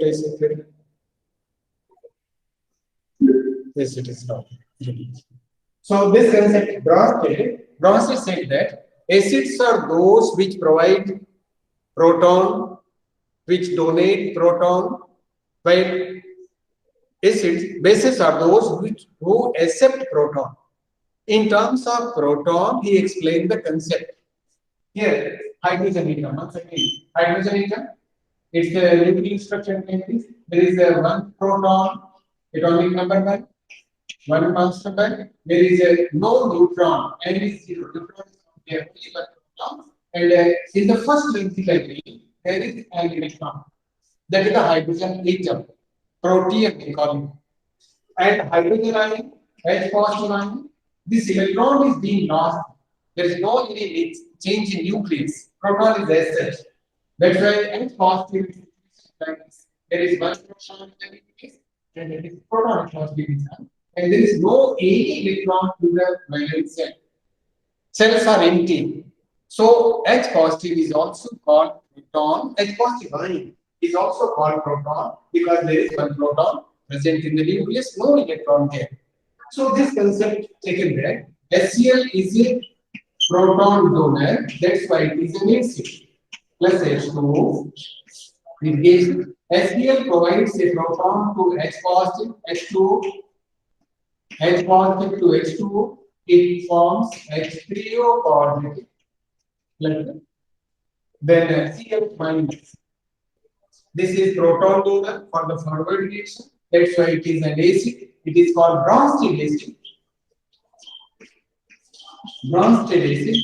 acid theory? Yes, it is not. So this concept, Bronsted said that acids are those which provide proton, which donate proton, while bases are those who accept proton. In terms of proton, he explained the concept. Here, hydrogen atom. Once again, hydrogen atom. It's the nuclear structure. There is a one proton, atomic number one constant. There is a no neutron, and is zero. Neutron is there only one proton. And in the first lengthy library, there is an electron. That is the hydrogen atom. Protein, we call it. And hydrogen ion, H positive ion, this electron is being lost. There is no any change in nucleus. Proton is as such. That's why H positive is like this. There is one proton in the nucleus, and there is proton positive inside. And there is no any electron to the valence cell. Cells are empty. So H positive is also called proton. H positive ion is also called proton because there is one proton present in the nucleus, no electron there. So this concept taken there, HCl is a proton donor, that's why it is an acid. Plus H2O. In case HCl provides a proton to H positive, H2O, H positive to H2O, it forms H3O positive. Then Cl minus. This is proton donor for the forward reaction. That's why it is an acid. It is called Bronsted acid. Bronsted acid.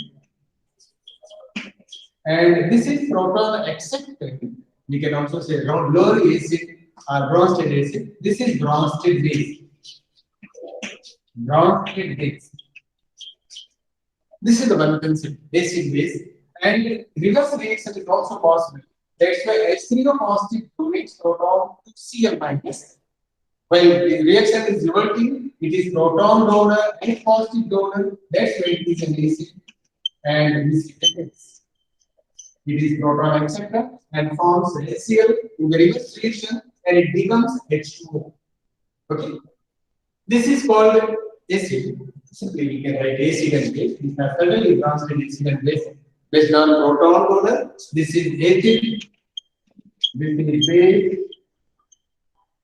And this is proton acceptor. We can also say lower acid or Bronsted acid. This is Bronsted base. Bronsted base. This is the one concept, acid base. And reverse reaction is also possible. That's why H3O positive donates proton to Cl minus. While the reaction is reverting, it is proton donor, H positive donor. That's why it is an acid. And this is it is proton acceptor and forms HCl in the reverse reaction, and it becomes H2O. Okay. This is called acid. Simply we can write acid and base. These are certainly Bronsted acid and base. Based on proton donor, this is acid, this is base,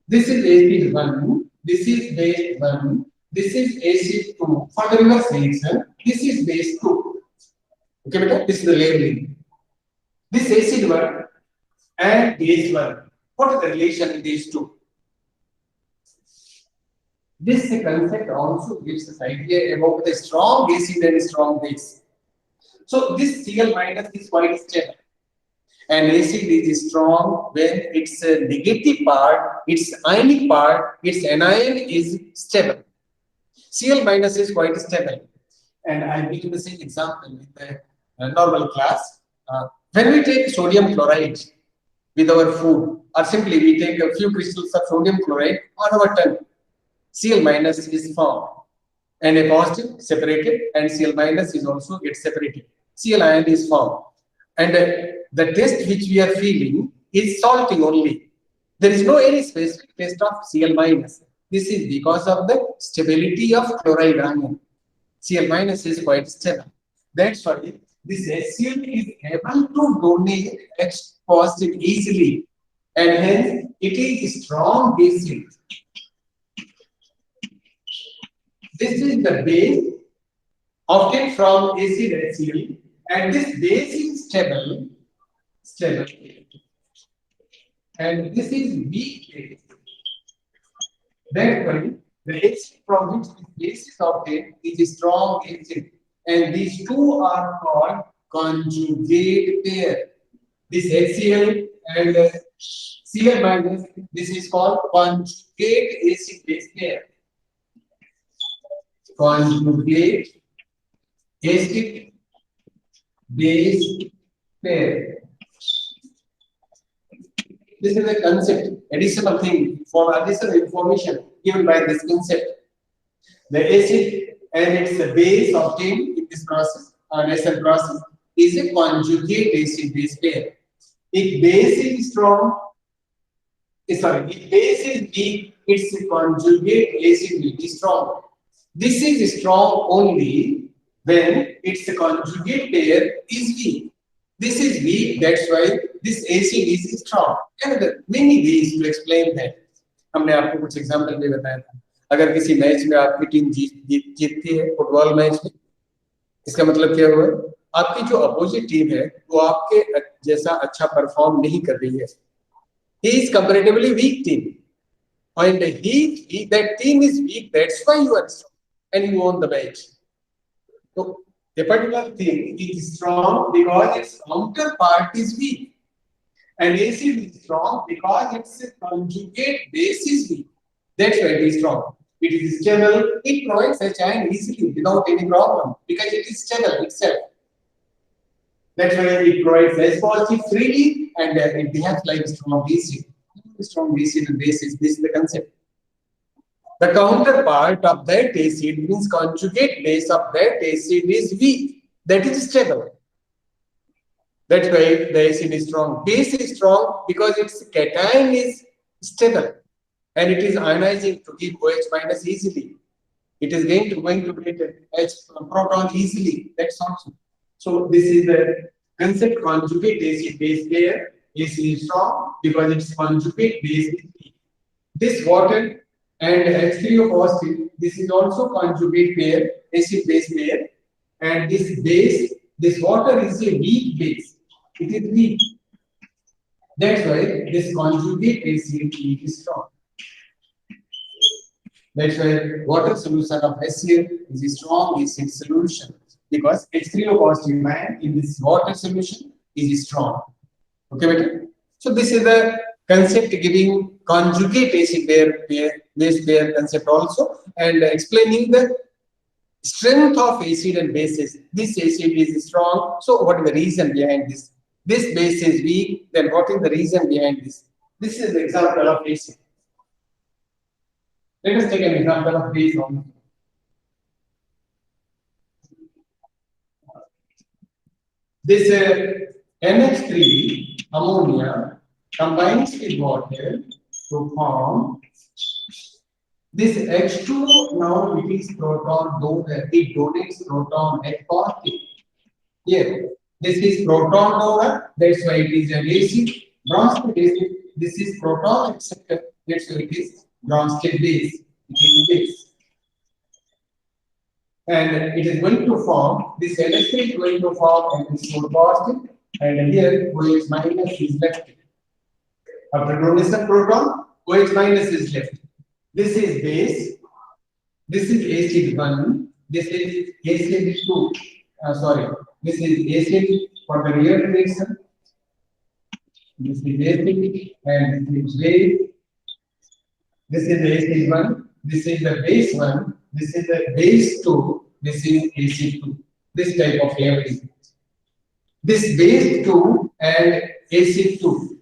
this is acid 1, this is base 1, this is acid 2. For the reverse reaction, this is base 2. Okay, beta? This is the labeling. This acid 1 and base 1. What is the relation in these two? This concept also gives us idea about the strong acid and strong base. So this Cl minus is quite stable, and acid is strong when its negative part, its ionic part, its anion is stable. Cl minus is quite stable, and I will give the same example in the normal class. When we take sodium chloride with our food, or simply we take a few crystals of sodium chloride on our tongue, Cl minus is formed, and a positive separated, and Cl minus is also gets separated. Cl ion is formed, and the taste which we are feeling is salty only. There is no any specific taste of Cl minus. This is because of the stability of chloride ion. Cl minus is quite stable. That's why this HCl is able to donate H positive easily, and hence it is strong acid. This is the base obtained from acid HCl, and this base is stable, and this is weak base. That's why the acid from which this base is obtained is strong acid, and these two are called conjugate pair. This HCl and Cl minus, this is called conjugate acid base pair. Conjugate acid base pair. This is a concept, additional thing for additional information given by this concept. The acid and its base obtained in this process or nasal process is a conjugate acid base pair. If base is strong, Sorry, if base is weak, its conjugate acid will be strong. This is strong only when its conjugate pair is weak. This is weak, that's why this acid is strong. And there are many ways to explain that. हमने आपको कुछ example भी बताया था. अगर किसी match में आपकी टीम जीतती है फुटबॉल मैच में, इसका मतलब क्या हुआ? आपकी जो अपोजिट टीम है वो आपके जैसा अच्छा परफॉर्म नहीं कर रही है. He is comparatively weak team, and that team is weak. That's why you are strong, and you won the match. So a particular thing is strong because its counterpart is weak, and acid is strong because its conjugate base is weak. That's why it is strong. It is stable. It provides such ion easily without any problem because it is stable itself. That's why it provides less positive freely, and it behaves like strong acid. Strong acid and basis. This is the concept. The counterpart of that acid means conjugate base of that acid is weak. That is stable. That's why the acid is strong. Base is strong because its cation is stable, and it is ionizing to give OH minus easily. It is going to get H proton easily. That's also. So this is the concept conjugate acid base pair. Acid is strong because its conjugate base is weak. This water and H3O positive, this is also conjugate pair, acid base pair, and this base, this water is a weak base. It is weak. That's why this conjugate acid is strong. That's why water solution of HCl is a strong acid solution because H3O positive ion in this water solution is strong. Okay, better? So this is the concept giving conjugate acid base pair concept also, and explaining the strength of acid and bases. This acid is strong. So what is the reason behind this? This base is weak. Then what is the reason behind this? This is the example of acid. Let us take an example of base also. This NH3 ammonia combines with water to form this H2. Now it is proton donor. It donates proton H positive. Here, this is proton donor. That's why it is an acid. Bronsted acid. This is proton acceptor. That's why it is Bronsted base. It is base. And it is going to form this NH3 is going to form and this mode positive, and here OH minus is left. After donation proton, OH minus is left. This is base. This is acid 1. This is acid 2. Sorry, this is acid for the real reaction. This is acid and this is base. This is acid 1. This is the base 1. This is the base 2. This is acid 2. This type of labeling. This base 2 and acid 2.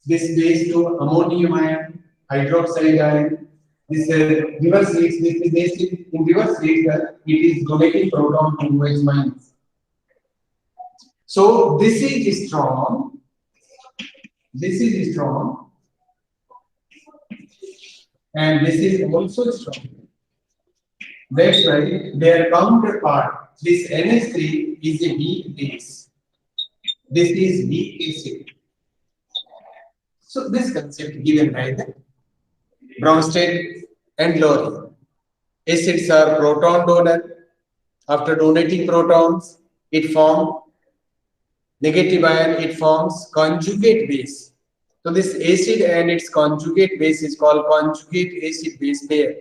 This base 2 ammonium ion, hydroxide ion. This reverse reaction. This is acid. In reverse reaction, it is donating proton to OH minus. So this is strong. This is strong. And this is also strong. That's why their counterpart, this NH3 is a weak base. This is weak acid. So this concept given by the Bronsted and Lowry. Acids are proton donor. After donating protons, it forms negative ion, it forms conjugate base. So this acid and its conjugate base is called conjugate acid base pair.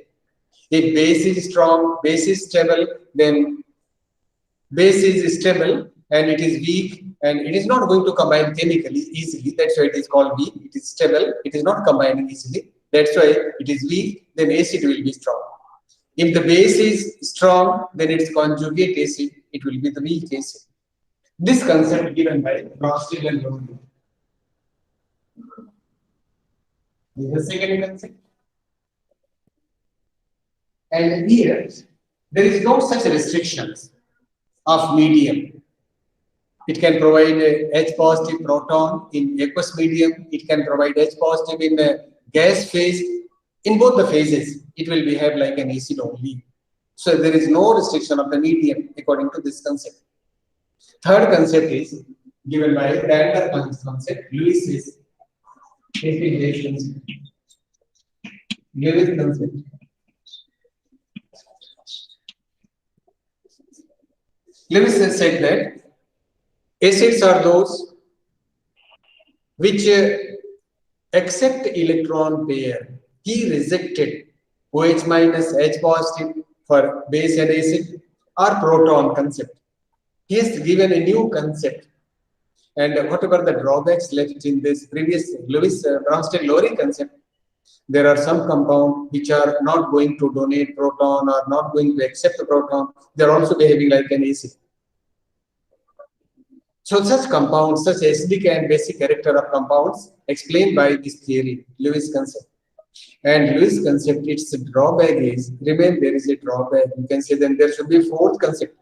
If base is strong, base is stable, then base is stable and it is weak and it is not going to combine chemically easily. That's why it is called weak. It is stable. It is not combining easily. That's why it is weak. Then acid will be strong. If the base is strong, then its conjugate acid, it will be the weak acid. This concept given by Bronsted and Lowry. The second concept. And here, there is no such restrictions of medium. It can provide a H positive proton in aqueous medium. It can provide H positive in a gas phase. In both the phases, it will behave like an acid only. So there is no restriction of the medium according to this concept. Third concept is given by the Anderson concept. Lewis is acid-base concept. Lewis concept. Lewis has said that acids are those which accept electron pair. He rejected OH minus H positive for base and acid or proton concept. He has given a new concept. And whatever the drawbacks left in this previous Lewis Bronsted-Lowry concept, there are some compounds which are not going to donate proton or not going to accept a proton. They are also behaving like an acid. So such compounds, such acidic and basic character of compounds explained by this theory, Lewis concept. And Lewis concept, its drawback is, remember there is a drawback. You can say then there should be a fourth concept.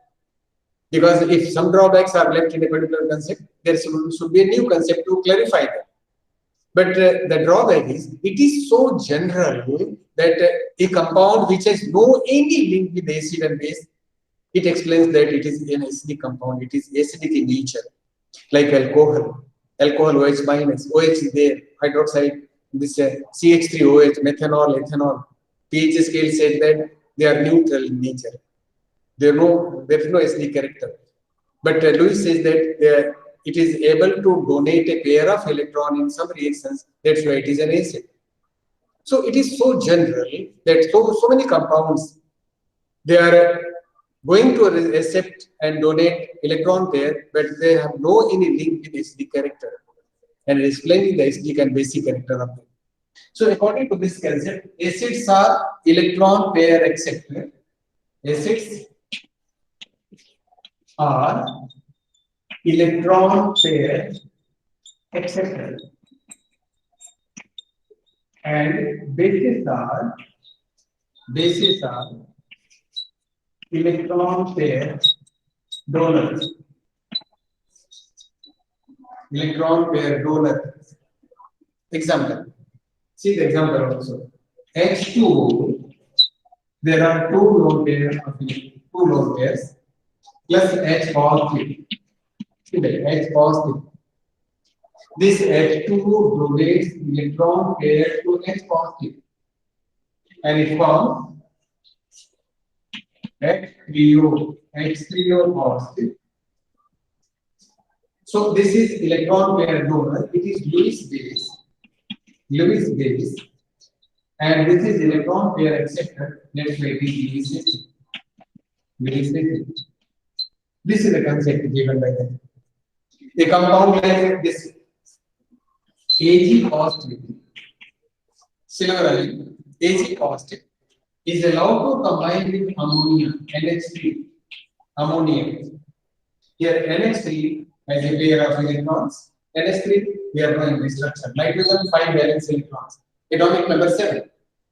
Because if some drawbacks are left in a particular concept, there should be a new concept to clarify that. But the drawback is, it is so general that a compound which has no any link with acid and base, it explains that it is an acidic compound. It is acidic in nature, like alcohol. Alcohol OH minus, OH is there, hydroxide, this CH3OH, methanol, ethanol. pH scale said that they are neutral in nature. There is no acidic character. But Lewis says that it is able to donate a pair of electron in some reactions. That's why it is an acid. So it is so general that so many compounds, they are going to accept and donate electron pair, but they have no any link with acidic character, and explaining the acidic and basic character of them. So according to this concept, acids are electron pair acceptor. Acids are electron pair acceptor, and bases are electron pair donors. Electron pair donor. Example. See the example also. H2O. There are two lone pairs plus H positive. See that H positive. This H2O donates electron pair to H positive, and it forms H3O positive. So this is electron pair donor. It is Lewis base, and this is electron pair acceptor. Let's say Lewis acid. This is the concept given by them. A compound like this Ag positive, similarly Ag positive is allowed to combine with ammonia, NH3, ammonia. Here NH3 has a pair of electrons. NH3, we are knowing the structure. Nitrogen, 5 valence electrons. Atomic number 7.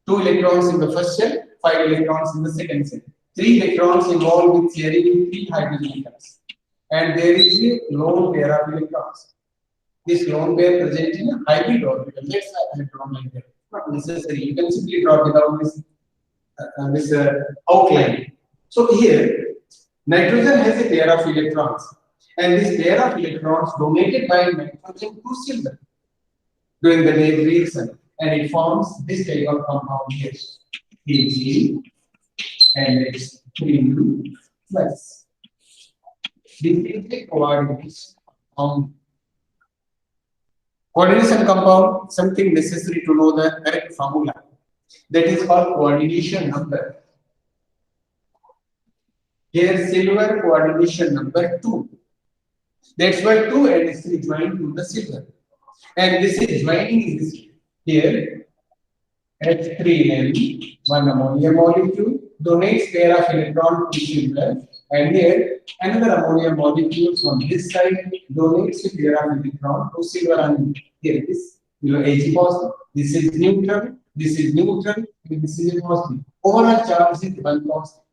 2 electrons in the first shell, 5 electrons in the second shell. 3 electrons involved with sharing 3 hydrogen atoms. And there is a lone pair of electrons. This lone pair present in a hybrid orbital. Let's have electron like that. Not necessary. You can simply draw without this outline. So here, nitrogen has a pair of electrons, and this pair of electrons donated by nitrogen to silver during the Neve reaction, and it forms this type of compound here, Ag and H3 plus. This is the coordination compound. Coordination compound, something necessary to know the correct formula. That is called coordination number. Here silver coordination number 2. That's why 2 and 3 join to the silver. And this is joining in this here. H3N, one ammonia molecule, donates pair of electron to silver. And here another ammonia molecule on this side donates a pair of electron to silver. And here it is, Ag positive. This is neutral. This is neutral, and this is a positive. Overall charge is 1 positive.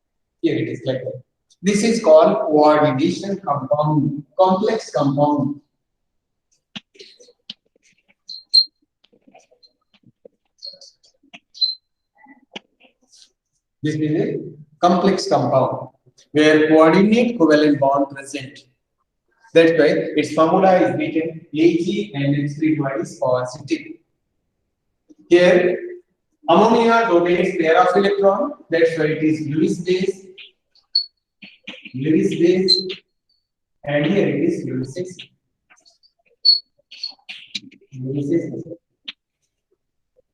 Here it is like that. This is called coordination compound, complex compound. This is a complex compound where coordinate covalent bond present. That's why its formula is written Ag and H3 twice positive. Here, ammonia donates pair of electron. That's why it is Lewis base, and here it is Lewis acid.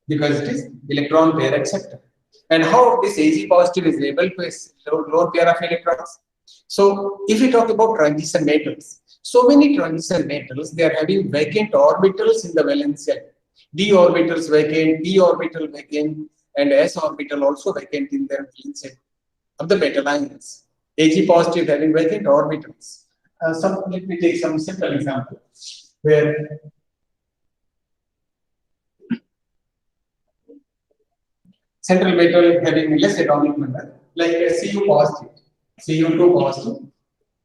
Because it is electron pair acceptor. And how this Ag positive is able to lone pair of electrons? So, if we talk about transition metals, so many transition metals, they are having vacant orbitals in the valence shell. D orbitals vacant, P orbital vacant, and S orbital also vacant in their valence shell of the metal ions. Ag positive having vacant orbitals. Let me take some simple example where central metal having less atomic number, like Cu positive, Cu2 positive,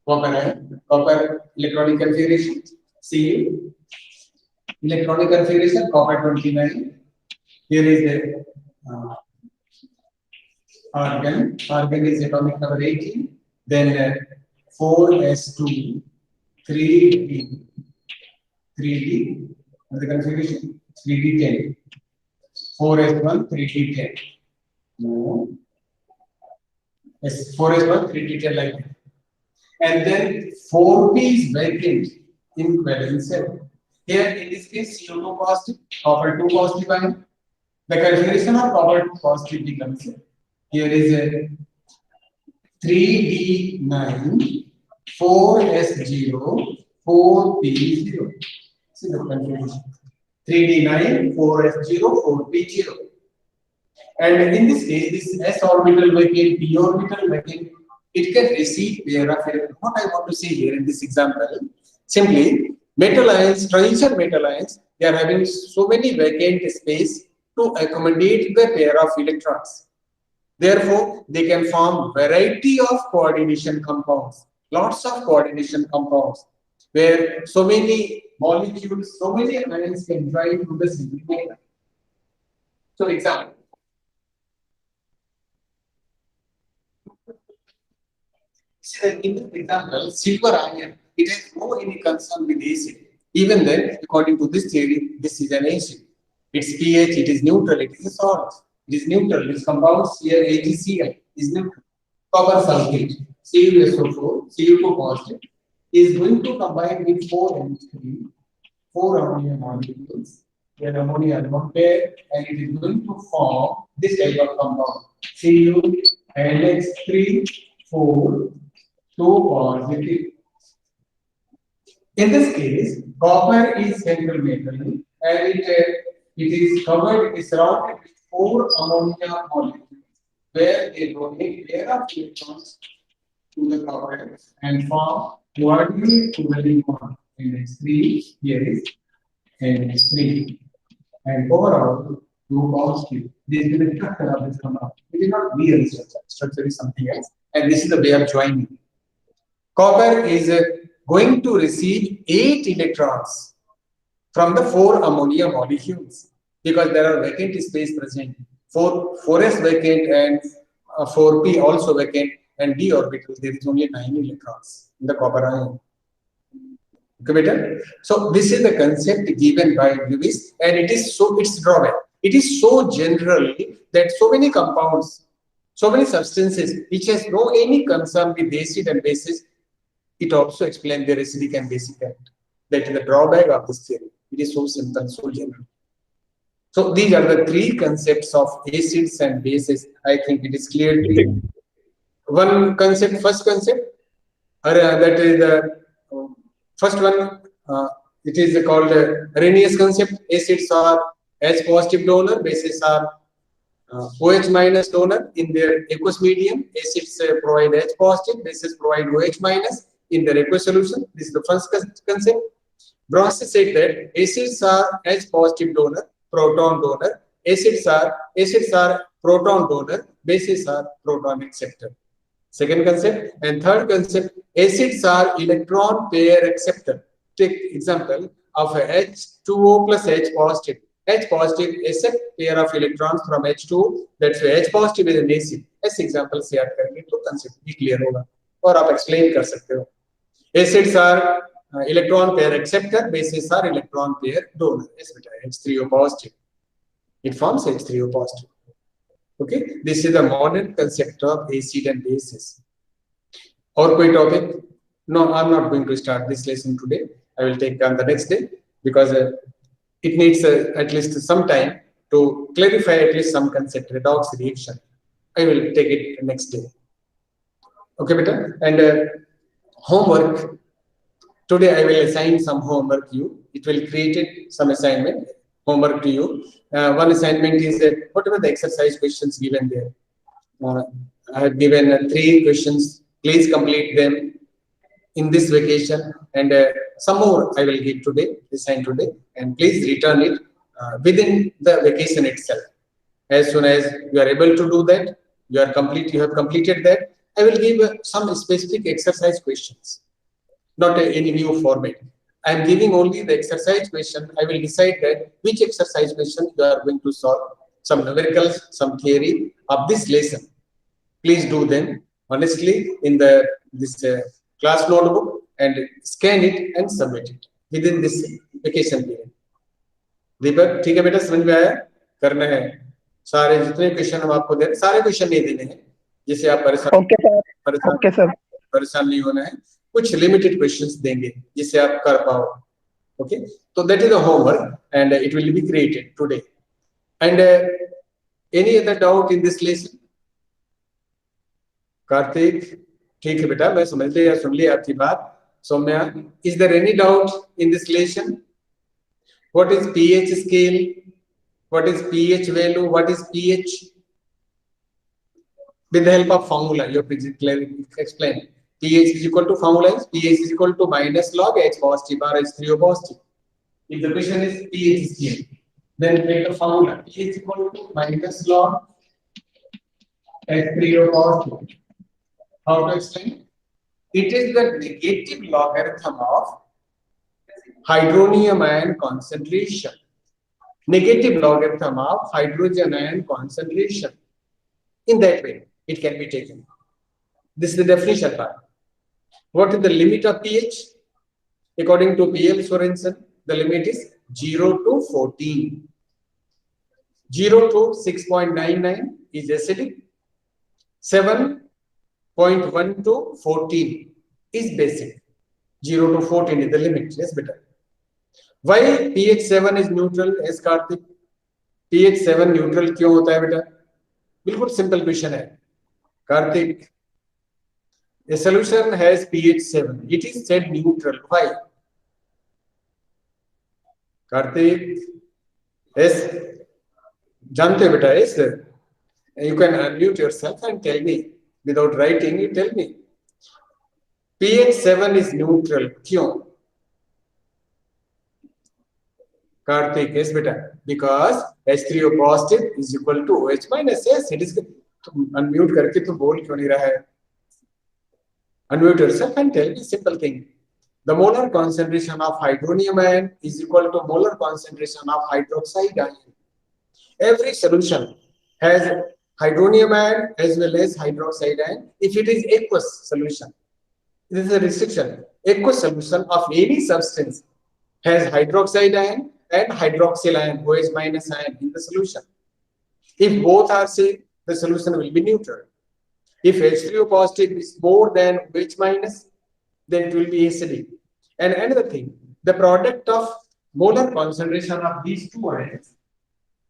copper electronic configuration, Cu electronic configuration, copper 29. Here is the argon. Argon is atomic number 18. Then 4s2, 3d, 3d. The configuration 3d10. 4s1, 3d10. No. Yes, 4s1, 3d10 like that. And then 4p is vacant in valence shell. Here in this case, Cu2 positive, copper 2 positive ion. The configuration of copper positive becomes here is a 3d9, 4s0, 4p0. See the configuration. 3d9, 4s0, 4p0. And in this case, this s orbital vacant, p orbital vacant, it can receive pair of electrons. What I want to say here in this example, simply metal ions, transition metal ions, they are having so many vacant space to accommodate the pair of electrons. Therefore, they can form variety of coordination compounds, lots of coordination compounds, where so many molecules, so many ions can join to the single metal. So, example. In this example, silver ion, it has no any concern with acid. Even then, according to this theory, this is an acid. Its pH, it is neutral, it is a salt. It is neutral. Its compounds here, AgCl, is neutral. Copper sulfate, CuSO4, Cu2 positive, is going to combine with 4NH3, 4 ammonia molecules, where ammonia lone pair, and it is going to form this type of compound, CuNH3, 4, 2 positive. In this case, copper is central metal, and it is covered, it is surrounded with 4 ammonia molecules, where they donate pair of electrons to the copper and form coordinate covalent bond. NH3, here is NH3, and overall 2 positive. This is the structure of this compound. It is not real structure. Structure is something else, and this is the way of joining. Copper is going to receive 8 electrons from the 4 ammonia molecules because there are vacant space present. 4s vacant and 4p also vacant, and d orbital there is only 9 electrons in the copper ion. Okay, better? So this is the concept given by Lewis, and it is so its drawback. It is so general that so many compounds, so many substances which has no any concern with acid and bases, it also explains their acidic and basic character. That is the drawback of this theory. It is so simple, so general. So these are the 3 concepts of acids and bases. I think it is clear to you. One concept, first concept, that is the first one. It is called Arrhenius concept. Acids are H positive donor, bases are OH minus donor in their aqueous medium. Acids provide H positive, bases provide OH minus in their aqueous solution. This is the first concept. Bronze said that acids are H positive donor, proton donor. Acids are proton donor, bases are proton acceptor. Second concept. And third concept, acids are electron pair acceptor. Take example of a H2O plus H positive. H positive accept pair of electrons from H2. That's why H positive is an acid. ऐसे example से याद करेंगे तो concept भी clear होगा और आप explain कर सकते हो. Acids are electron pair acceptor, bases are electron pair donor. Yes, beta, H3O positive. It forms H3O positive. Okay, this is the modern concept of acid and bases. Or koi topic? No, I'm not going to start this lesson today. I will take on the next day because it needs at least some time to clarify at least some concept, redox reaction. I will take it next day. Okay, beta. And homework. Today I will assign some homework to you. It will create some assignment homework to you. One assignment is whatever the exercise questions given there. I have given 3 questions. Please complete them in this vacation, and some more I will give today, assign today, and please return it within the vacation itself. As soon as you are able to do that, you have completed that, I will give some specific exercise questions, not any new format. I am giving only the exercise question. I will decide that which exercise question you are going to solve, some numericals, some theory of this lesson. Please do them honestly in this class notebook and scan it and submit it within this vacation period. दीपक ठीक है बेटा, समझ में आया? करना है सारे जितने क्वेश्चन हम आपको दे, सारे क्वेश्चन नहीं देने हैं जिससे आप परेशान नहीं होना है. कुछ लिमिटेड क्वेश्चंस देंगे जिससे आप कर पाओ. ओके, तो that is the homework and it will be created today. And any other doubt in this lesson? Kartik ठीक है बेटा, मैं समझ लिया, सुन लिया आपकी बात. Saumya, is there any doubt in this lesson? What is pH scale? What is pH value? What is pH? with the help of formula you have to explain. pH is equal to formula is pH is equal to minus log H positive or H3O positive. If the question is pH scale, then take the formula pH is equal to minus log H3O positive. How to explain? It is the negative logarithm of hydronium ion concentration. Negative logarithm of hydrogen ion concentration. In that way, it can be taken. This is the definition part. What is the limit of pH? According to P.L. Sorensen, the limit is 0 to 14. 0 to 6.99 is acidic. 7.1 to 14 is basic. 0 to 14 is the limit. Yes, better. Why pH 7 is neutral? As Karthik, pH 7 neutral क्यों होता है बेटा? बिल्कुल simple question है Kartik. A solution has pH 7. It is said neutral. Why? Kartik, yes, जानते हो बेटा? Yes, you can unmute yourself and tell me without writing. You tell me. pH 7 is neutral. क्यों? Karthik, yes, beta. Because H3O positive is equal to OH minus. Yes, it is. Unmute करके तो बोल क्यों नहीं रहा है? Unmute yourself and tell me simple thing. The molar concentration of hydronium ion is equal to molar concentration of hydroxide ion. Every solution has hydronium ion as well as hydroxide ion. If it is aqueous solution, this is a restriction. Aqueous solution of any substance has hydroxide ion and hydroxyl ion, OH minus ion in the solution. If both are same, the solution will be neutral. If H3O positive is more than OH minus, then it will be acidic. And another thing, the product of molar concentration of these two ions,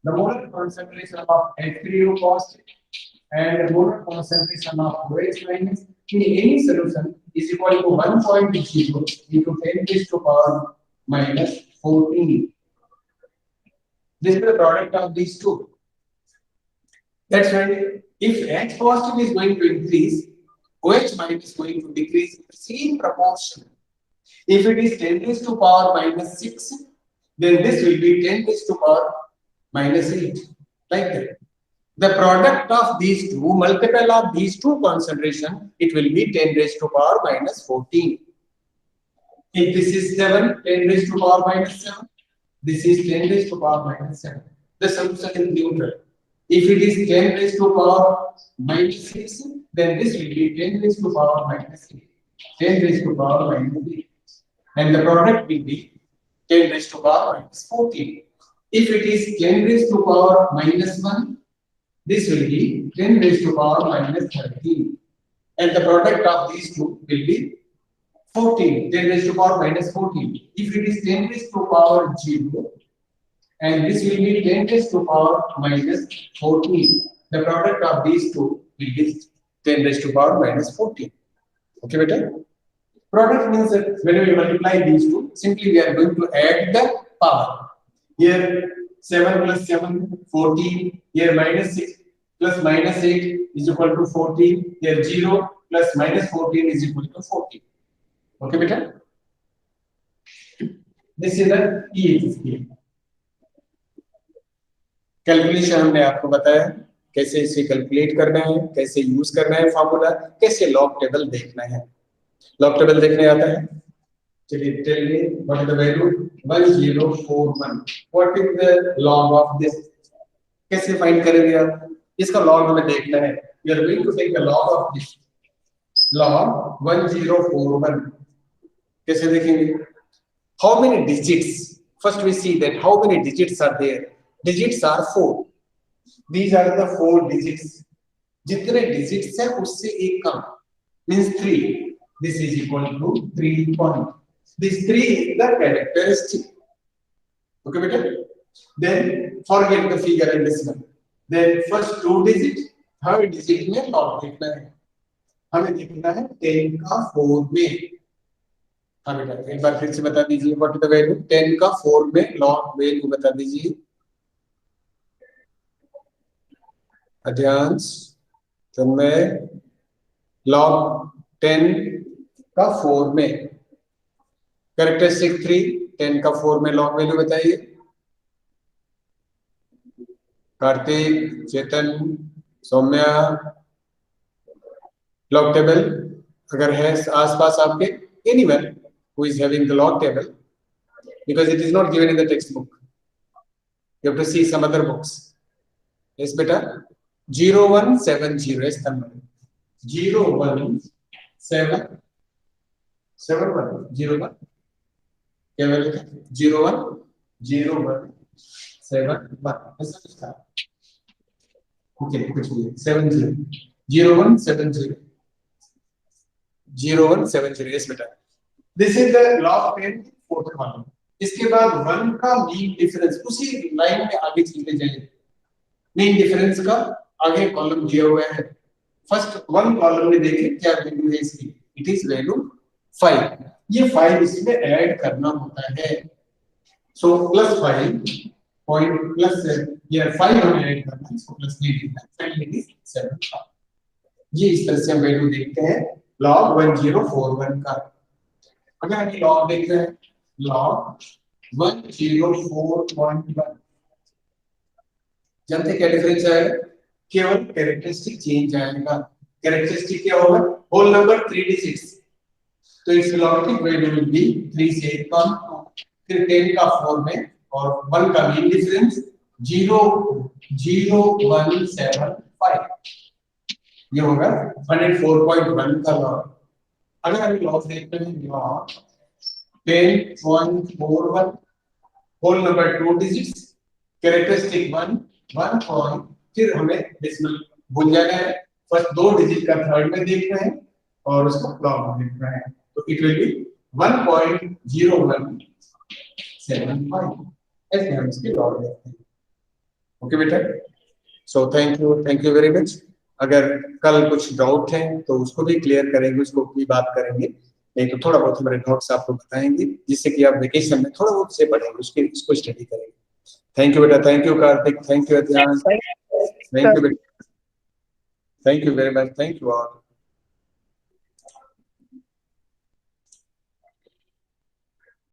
the molar concentration of H3O positive and the molar concentration of OH minus in any solution is equal to 1.0 into 10 raised to power minus 14. This is the product of these two. That's why if H positive is going to increase, OH minus is going to decrease in the same proportion. If it is 10 raised to power minus 6, then this will be 10 raised to power minus 8. Like that. The product of these two, multiple of these two concentration, it will be 10 raised to power minus 14. If this is 7, 10 raised to power minus 7. This is 10 raised to power minus 7. The solution is neutral. If it is 10 raised to power minus 6, then this will be 10 raised to power minus 8. 10 raised to power minus 8. And the product will be 10 raised to power minus 14. If it is 10 raised to power minus 1, this will be 10 raised to power minus 13. And the product of these two will be 14, 10 raised to power minus 14. If it is 10 raised to power 0, and this will be 10 raised to power minus 14, the product of these two will be 10 raised to power minus 14. Okay, beta? Product means that when we multiply these two, simply we are going to add the power. Here 7 plus 7, 14. Here minus 6 plus minus 8 is equal to 14. Here 0 plus minus 14 is equal to 14. Okay, beta? This is the EX scheme. Calculation हमने आपको बताया कैसे इसे calculate करना है, कैसे use करना है फार्मूला, कैसे लॉग टेबल देखना है. लॉग टेबल देखने आता है. चलिए tell me what is the value 1041. What is the log of this? कैसे फाइंड करेंगे आप? इसका लॉग हमें देखना है. We are going to take the log of this. Log 1041 कैसे देखेंगे? How many digits? First we see that how many digits are there. Digits are 4. These are the 4 digits. जितने digits है उससे एक कम means 3. This is equal to 3 point. This 3 is the characteristic. Okay, beta? Then forget the figure and decimal. Then first 2 digit, third digit में log देखना है. हमें देखना है 10 का 4 में. हाँ बेटा, एक बार फिर से बता दीजिए what is the value? 10 का 4 में log value बता दीजिए. अध्यांश तन्मय log 10 का 4 में कैरेक्टरिस्टिक 3 10 का 4 में log वैल्यू बताइए. कार्तिक, चेतन, सौम्या, log टेबल अगर है आसपास आपके, anyone who is having the log table, because it is not given in the textbook, you have to see some other books. Yes beta. 0170 is the number. 0171 क्या value है? 010171 ऐसा कुछ था. ओके कुछ भी 70 0170 yes बेटा. This is the log 10 fourth column. इसके बाद 1 का मीन डिफरेंस उसी लाइन में आगे चलते जाएंगे. मीन डिफरेंस का आगे कॉलम दिया हुआ है. फर्स्ट 1 कॉलम में देखिए क्या वैल्यू है इसकी. It is value 5. ये 5 इसमें ऐड करना होता है. सो प्लस 5 पॉइंट प्लस ये 5 हमें ऐड करना है. सो प्लस नहीं लिखना है. It is 7. ये इस तरह से हम वैल्यू देखते हैं log 1041 का. अगर हम log देखते हैं log 104.1 जानते क्या डिफरेंस आएगा? केवल कैरेक्टरिस्टिक चेंज आएगा. कैरेक्टरिस्टिक क्या होगा? Whole number 3 digits. तो इट्स लॉगिटिक वैल्यू विल बी 3 से कम. फिर 10 का 4 में और 1 का मीन डिफरेंस 0.0175. ये होगा 104.1 का लॉग. अगर हम लॉग देखते हैं log 10.41 whole number 2 digits characteristic 1 point. फिर हमें डेसिमल भूल जाना है. फर्स्ट 2 डिजिट का थर्ड में देखना है और उसका लॉग देखना है. तो इट विल बी 1.0175 ऐसे हम इसके लॉग देखते हैं. ओके बेटा. So thank you very much. अगर कल कुछ डाउट है तो उसको भी क्लियर करेंगे, उसको भी बात करेंगे. नहीं तो थोड़ा बहुत हमारे नोट्स आपको बताएंगे जिससे कि आप वेकेशन में थोड़ा बहुत से पढ़ेंगे, उसको स्टडी करेंगे. थैंक यू बेटा. Thank you Kartik. Thank you Adhyan. Thank you बेटा. Thank you very much. Thank you all.